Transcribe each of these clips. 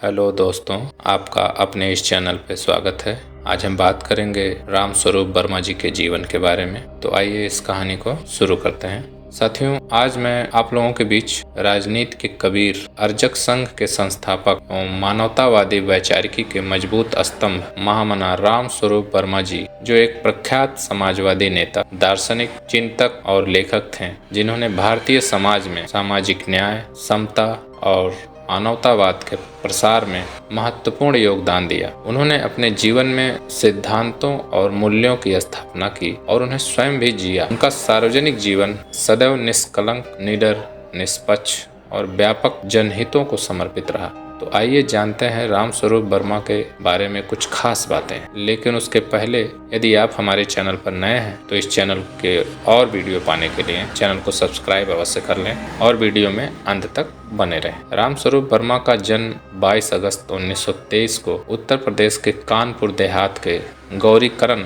Hello दोस्तों, आपका अपने इस चैनल पे स्वागत है। आज हम बात करेंगे राम स्वरूप वर्मा जी के जीवन के बारे में। तो आइए इस कहानी को शुरू करते हैं। साथियों, आज मैं आप लोगों के बीच राजनीति के कबीर, अर्जक संघ के संस्थापक और मानवतावादी वैचारिकी के मजबूत स्तंभ महामना राम स्वरूप वर्मा जी, जो एक प्रख्यात समाजवादी नेता, दार्शनिक, चिंतक और लेखक थे, जिन्होंने भारतीय समाज में सामाजिक न्याय, समता और मानवतावाद के प्रसार में महत्वपूर्ण योगदान दिया। उन्होंने अपने जीवन में सिद्धांतों और मूल्यों की स्थापना की और उन्हें स्वयं भी जिया। उनका सार्वजनिक जीवन सदैव निष्कलंक, निडर, निष्पक्ष और व्यापक जनहितों को समर्पित रहा। तो आइए जानते हैं राम स्वरूप वर्मा के बारे में कुछ खास बातें। लेकिन उसके पहले यदि आप हमारे चैनल पर नए हैं तो इस चैनल के और वीडियो पाने के लिए चैनल को सब्सक्राइब अवश्य कर लें और वीडियो में अंत तक बने रहें। राम स्वरूप वर्मा का जन्म 22 अगस्त 1923 को उत्तर प्रदेश के कानपुर देहात के गौरीकरण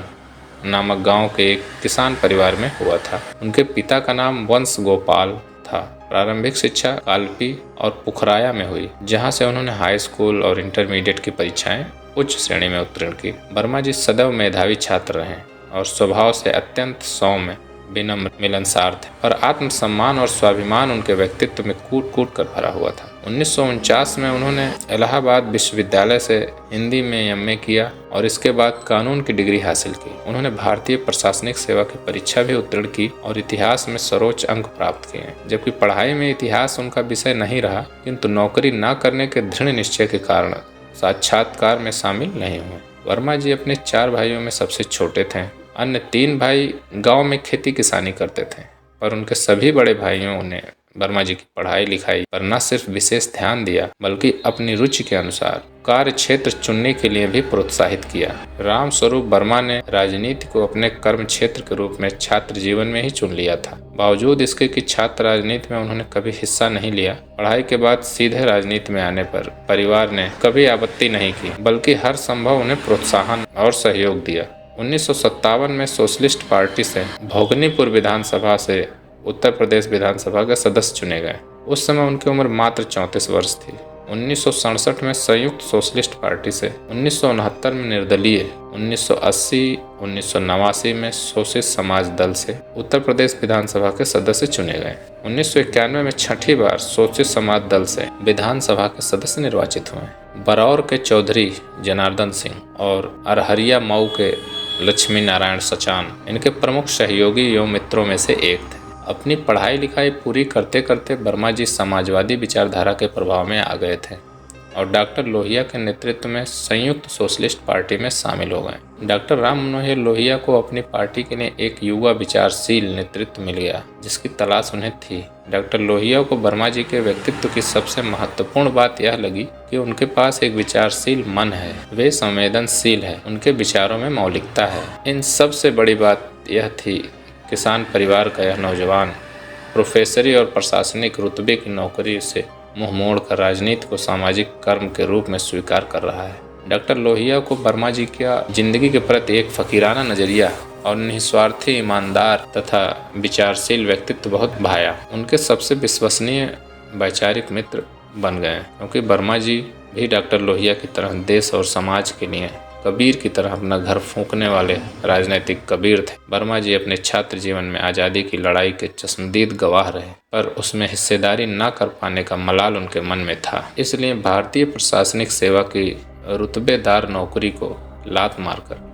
नामक गांव के एक किसान परिवार में हुआ था। उनके पिता का नाम वंश गोपाल था। प्रारंभिक शिक्षा कालपी और पुखराया में हुई, जहां से उन्होंने हाई स्कूल और इंटरमीडिएट की परीक्षाएं उच्च श्रेणी में उत्तीर्ण की। वर्मा जी सदैव मेधावी छात्र रहे और स्वभाव से अत्यंत सौम्य, विनम्र, मिलनसार थे, पर आत्मसम्मान और स्वाभिमान उनके व्यक्तित्व में कूट कूट कर भरा हुआ था। 1949 में उन्होंने इलाहाबाद विश्वविद्यालय से हिंदी में एमए किया और इसके बाद कानून की डिग्री हासिल की। उन्होंने भारतीय प्रशासनिक सेवा की परीक्षा भी उत्तीर्ण की और इतिहास में सर्वोच्च अंक प्राप्त किए। जबकि पढ़ाई में इतिहास उनका विषय नहीं रहा, किंतु नौकरी न करने के दृढ़ निश्चय के कारण साक्षात्कार में शामिल नहीं हुए। वर्मा जी अपने 4 भाइयों में सबसे छोटे थे। अन्य 3 भाई गांव में खेती किसानी करते थे, पर उनके सभी बड़े भाइयों ने वर्मा जी की पढ़ाई लिखाई पर न सिर्फ विशेष ध्यान दिया, बल्कि अपनी रुचि के अनुसार कार्य क्षेत्र चुनने के लिए भी प्रोत्साहित किया। राम स्वरूप वर्मा ने राजनीति को अपने कर्म क्षेत्र के रूप में छात्र जीवन में ही चुन लिया था। बावजूद इसके कि छात्र राजनीति में उन्होंने कभी हिस्सा नहीं लिया, पढ़ाई के बाद सीधे राजनीति में आने पर परिवार ने कभी आपत्ति नहीं की, बल्कि हर संभव उन्हें प्रोत्साहन और सहयोग दिया। 1957 में सोशलिस्ट पार्टी से भोगनीपुर विधानसभा से उत्तर प्रदेश विधानसभा के सदस्य चुने गए। उस समय उनकी उम्र मात्र 34 वर्ष थी। 1967 में संयुक्त सोशलिस्ट पार्टी से, 1969 में निर्दलीय, 1980, 1989 में शोषित समाज दल से उत्तर प्रदेश विधानसभा के सदस्य चुने गए। 1991 में छठी बार शोषित समाज दल से विधानसभा के सदस्य निर्वाचित हुए। बरौर के चौधरी जनार्दन सिंह और अरहरिया मऊ के लक्ष्मी नारायण सचान इनके प्रमुख सहयोगी एवं मित्रों में से एक थे। अपनी पढ़ाई लिखाई पूरी करते करते वर्मा जी समाजवादी विचारधारा के प्रभाव में आ गए थे और डॉक्टर लोहिया के नेतृत्व में संयुक्त सोशलिस्ट पार्टी में शामिल हो गए। डॉक्टर राम मनोहर लोहिया को अपनी पार्टी के लिए एक युवा विचारशील नेतृत्व मिल गया, जिसकी तलाश उन्हें थी। डॉक्टर लोहिया को वर्मा जी के व्यक्तित्व की सबसे महत्वपूर्ण बात यह लगी कि उनके पास एक विचारशील मन है, वे संवेदनशील है, उनके विचारों में मौलिकता है। इन सबसे बड़ी बात यह थी, किसान परिवार का यह नौजवान प्रोफेसरी और प्रशासनिक रुतबे की नौकरी से मुंह मोड़कर राजनीति को सामाजिक कर्म के रूप में स्वीकार कर रहा है। डॉक्टर लोहिया को वर्मा जी का जिंदगी के प्रति एक फकीराना नजरिया और निस्वार्थी, ईमानदार तथा विचारशील व्यक्तित्व बहुत भाया। उनके सबसे विश्वसनीय वैचारिक मित्र बन गए, क्योंकि वर्मा जी भी डॉक्टर लोहिया की तरह देश और समाज के लिए कबीर की तरह अपना घर फूंकने वाले राजनीतिक कबीर थे। वर्मा जी अपने छात्र जीवन में आज़ादी की लड़ाई के चश्मदीद गवाह रहे, पर उसमें हिस्सेदारी न कर पाने का मलाल उनके मन में था। इसलिए भारतीय प्रशासनिक सेवा की रुतबेदार नौकरी को लात मारकर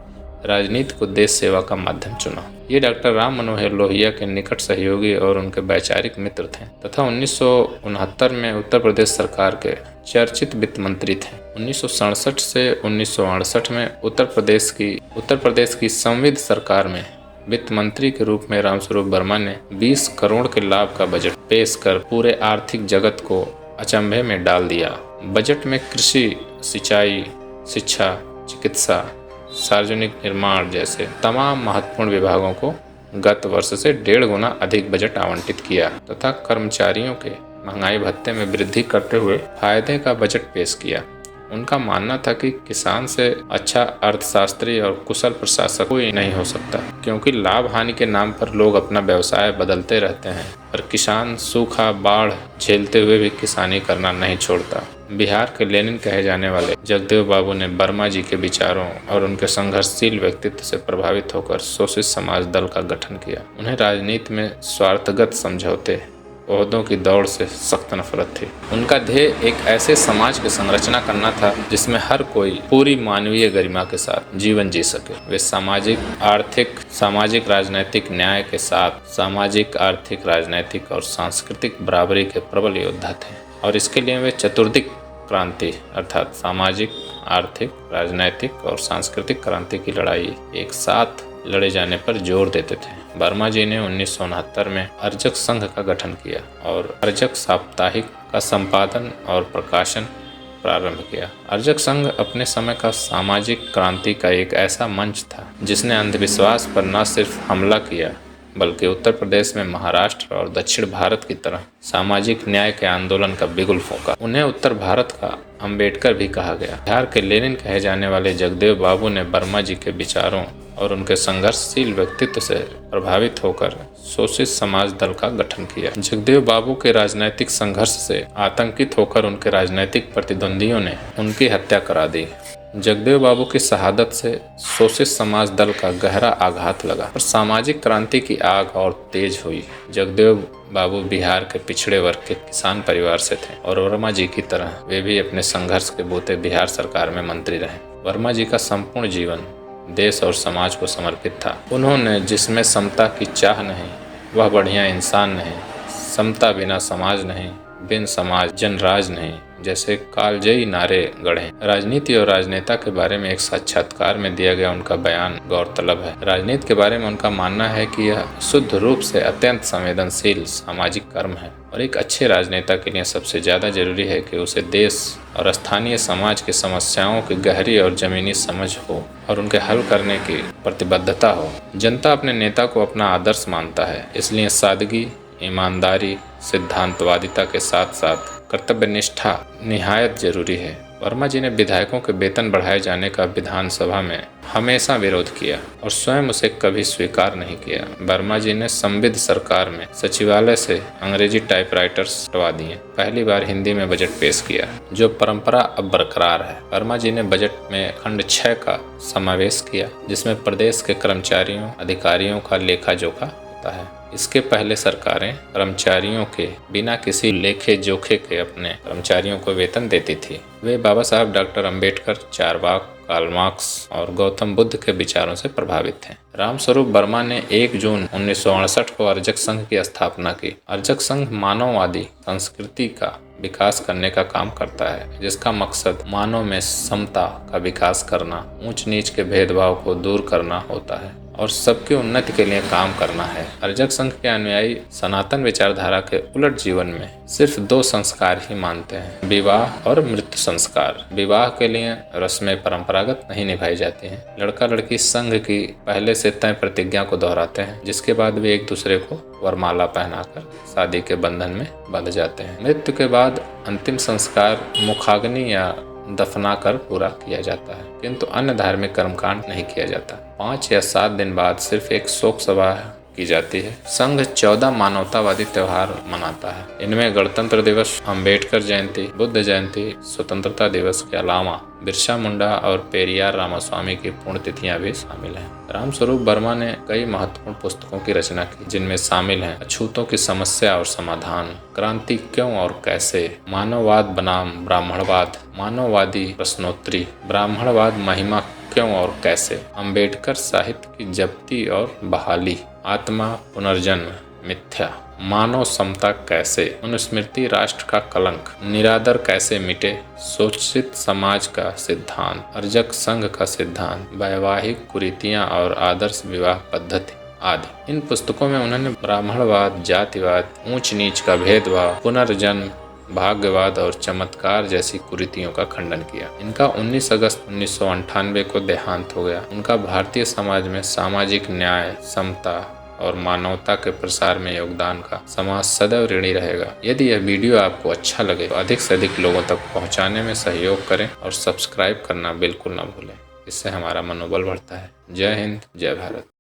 राजनीति को देश सेवा का माध्यम चुना। ये डॉक्टर राम मनोहर लोहिया के निकट सहयोगी और उनके वैचारिक मित्र थे तथा 1969 में उत्तर प्रदेश सरकार के चर्चित वित्त मंत्री थे। 1967 से 1968 में उत्तर प्रदेश की संविध सरकार में वित्त मंत्री के रूप में रामस्वरूप वर्मा ने 20 करोड़ के लाभ का बजट पेश कर पूरे आर्थिक जगत को अचंभे में डाल दिया। बजट में कृषि, सिंचाई, शिक्षा, चिकित्सा, सार्वजनिक निर्माण जैसे तमाम महत्वपूर्ण विभागों को गत वर्ष से 1.5 गुना अधिक बजट आवंटित किया तथा कर्मचारियों के महंगाई भत्ते में वृद्धि करते हुए फायदे का बजट पेश किया। उनका मानना था कि किसान से अच्छा अर्थशास्त्री और कुशल प्रशासक कोई नहीं हो सकता, क्योंकि लाभ हानि के नाम पर लोग अपना व्यवसाय बदलते रहते हैं, पर किसान सूखा, बाढ़ झेलते हुए भी किसानी करना नहीं छोड़ता। बिहार के लेनिन कहे जाने वाले जगदेव बाबू ने वर्मा जी के विचारों और उनके संघर्षशील व्यक्तित्व से प्रभावित होकर शोषित समाज दल का गठन किया। उन्हें राजनीति में स्वार्थगत समझौते, ओहदों की दौड़ से सख्त नफरत थी। उनका ध्येय एक ऐसे समाज की संरचना करना था जिसमें हर कोई पूरी मानवीय गरिमा के साथ जीवन जी सके। वे सामाजिक राजनैतिक न्याय के साथ सामाजिक, आर्थिक, राजनैतिक और सांस्कृतिक बराबरी के प्रबल योद्धा थे और इसके लिए वे चतुर्दिक क्रांति अर्थात सामाजिक, आर्थिक, राजनैतिक और सांस्कृतिक क्रांति की लड़ाई एक साथ लड़े जाने पर जोर देते थे। वर्मा जी ने 1969 में अर्जक संघ का गठन किया और अर्जक साप्ताहिक का संपादन और प्रकाशन प्रारंभ किया। अर्जक संघ अपने समय का सामाजिक क्रांति का एक ऐसा मंच था जिसने अंधविश्वास पर न सिर्फ हमला किया बल्कि उत्तर प्रदेश में महाराष्ट्र और दक्षिण भारत की तरह सामाजिक न्याय के आंदोलन का बिगुल फूंका। उन्हें उत्तर भारत का अंबेडकर भी कहा गया। बिहार के लेनिन कहे जाने वाले जगदेव बाबू ने वर्मा जी के विचारों और उनके संघर्षशील व्यक्तित्व से प्रभावित होकर शोषित समाज दल का गठन किया। जगदेव बाबू के राजनैतिक संघर्ष से आतंकित होकर उनके राजनैतिक प्रतिद्वंदियों ने उनकी हत्या करा दी। जगदेव बाबू की शहादत से शोषित समाज दल का गहरा आघात लगा और सामाजिक क्रांति की आग और तेज हुई। जगदेव बाबू बिहार के पिछड़े वर्ग के किसान परिवार से थे और वर्मा जी की तरह वे भी अपने संघर्ष के बूते बिहार सरकार में मंत्री रहे। वर्मा जी का संपूर्ण जीवन देश और समाज को समर्पित था। उन्होंने जिसमें समता की चाह नहीं वह बढ़िया इंसान नहीं, समता बिना समाज नहीं, बिन समाज जनराज नहीं जैसे कालजयी नारे गढ़े। राजनीति और राजनेता के बारे में एक साक्षात्कार में दिया गया उनका बयान गौरतलब है। राजनीति के बारे में उनका मानना है कि यह शुद्ध रूप से अत्यंत संवेदनशील सामाजिक कर्म है और एक अच्छे राजनेता के लिए सबसे ज्यादा जरूरी है कि उसे देश और स्थानीय समाज की समस्याओं की गहरी और जमीनी समझ हो और उनके हल करने की प्रतिबद्धता हो। जनता अपने नेता को अपना आदर्श मानता है, इसलिए सादगी, ईमानदारी, सिद्धांतवादिता के साथ साथ कर्तव्यनिष्ठा निहायत जरूरी है। वर्मा जी ने विधायकों के वेतन बढ़ाए जाने का विधानसभा में हमेशा विरोध किया और स्वयं उसे कभी स्वीकार नहीं किया। वर्मा जी ने संविध सरकार में सचिवालय से अंग्रेजी टाइपराइटर्स हटवा दिए। पहली बार हिंदी में बजट पेश किया जो परंपरा अब बरकरार है। वर्मा जी ने बजट में खंड 6 का समावेश किया जिसमें प्रदेश के कर्मचारियों अधिकारियों का लेखा जोखा होता है। इसके पहले सरकारें कर्मचारियों के बिना किसी लेखे जोखे के अपने कर्मचारियों को वेतन देती थी। वे Baba Saheb doctor Ambedkar, Charvak, Karl Marx और गौतम बुद्ध के विचारों से प्रभावित थे। रामस्वरूप वर्मा ने 1 जून 1968 को अर्जक संघ की स्थापना की। अर्जक संघ मानववादी संस्कृति का विकास करने का काम करता है जिसका मकसद मानव में समता का विकास करना, ऊंच नीच के भेदभाव को दूर करना होता है और सबकी उन्नति के लिए काम करना है। अर्जक संघ के अनुयायी सनातन विचारधारा के उलट जीवन में सिर्फ 2 संस्कार ही मानते हैं, विवाह और मृत्यु संस्कार। विवाह के लिए रस्में परंपरागत नहीं निभाई जाती हैं। लड़का लड़की संघ की पहले से तय प्रतिज्ञा को दोहराते हैं जिसके बाद वे एक दूसरे को वरमाला पहनाकर शादी के बंधन में बंध जाते हैं। मृत्यु के बाद अंतिम संस्कार मुखाग्नि या दफनाकर पूरा किया जाता है किंतु अन्य धार्मिक कर्मकांड नहीं किया जाता। 5 या 7 दिन बाद सिर्फ एक शोक सभा की जाती है। संघ 14 मानवतावादी त्योहार मनाता है। इनमें गणतंत्र दिवस, अंबेडकर जयंती, बुद्ध जयंती, स्वतंत्रता दिवस के अलावा बिरसा मुंडा और पेरियार रामास्वामी की पुण्यतिथियां भी शामिल हैं। रामस्वरूप वर्मा ने कई महत्वपूर्ण पुस्तकों की रचना की जिनमें शामिल हैं अछूतों की समस्या और समाधान, क्रांति क्यों और कैसे, मानववाद बनाम ब्राह्मणवाद, मानववादी प्रश्नोत्तरी, ब्राह्मणवाद महिमा क्यों और कैसे, अंबेडकर साहित्य की जब्ती और बहाली, आत्मा पुनर्जन्म मिथ्या, मानव समता कैसे, मनुस्मृति राष्ट्र का कलंक, निरादर कैसे मिटे, शोषित समाज का सिद्धांत, अर्जक संघ का सिद्धांत, वैवाहिक कुरीतियां और आदर्श विवाह पद्धति आदि। इन पुस्तकों में उन्होंने ब्राह्मणवाद, जातिवाद, ऊंच नीच का भेदभाव, पुनर्जन्म, भाग्यवाद और चमत्कार जैसी कुरीतियों का खंडन किया। इनका 19 अगस्त 1998 को देहांत हो गया। उनका भारतीय समाज में सामाजिक न्याय, समता और मानवता के प्रसार में योगदान का समाज सदैव ऋणी रहेगा। यदि यह वीडियो आपको अच्छा लगे तो अधिक से अधिक लोगों तक पहुंचाने में सहयोग करें और सब्सक्राइब करना बिल्कुल ना भूलें। इससे हमारा मनोबल बढ़ता है। जय हिंद, जय भारत।